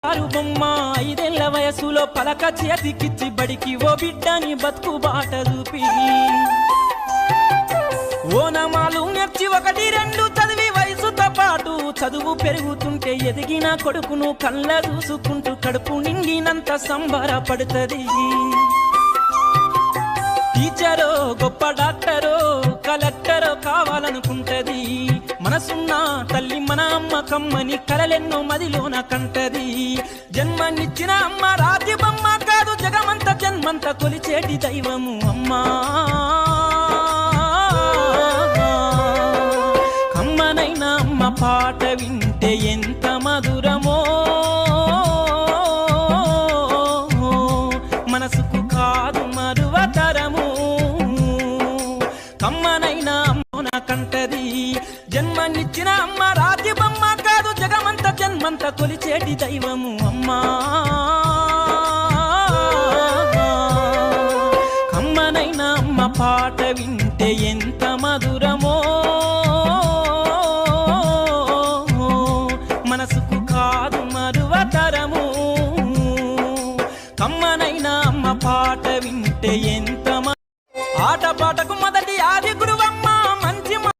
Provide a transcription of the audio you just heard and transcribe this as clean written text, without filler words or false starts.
బొమ్మ 5 ఏళ్ల వయసులో పలక చేతికిచ్చి బడికి ఓ బిడ్డని బతుకు బాట చూపి ఓనమాలు నేర్చి 1, 2 చదివి వయసుతో పాటు చదువు పెరుగుతుంటే ఎదిగిన కొడుకును కళ్ళ చూసుకుంటూ కడుపు నిండినంత సంబరపడుతుంది. టీచరో గొప్ప డాక్టరో కలెక్టరో కావాలనుకుంటది. మనసున్న తల్లి మన అమ్మ కమ్మని కలలెన్నో మదిలోన కంటది. జన్మనిచ్చిన అమ్మ రాతి బొమ్మ కాదు జగమంత జన్మంత కొలిచేటి దైవము అమ్మా. కమ్మనైన అమ్మ పాట వింటే ఎంత మధురమో మనసుకు కాదు మరువతరము. కమ్మనైన అమ్మన కంటది. జన్మనిచ్చిన అమ్మ రాతి బొమ్మ కాదు జగమంత జన్మంత కొలిచేటి దైవము అమ్మా. కమ్మనైన అమ్మ పాట వింటే ఎంత మధురమో మనసుకు కాదు మరువతరము. కమ్మనైన అమ్మ పాట వింటే ఎంత ఆట పాటకు మొదటి ఆది గురువమ్మ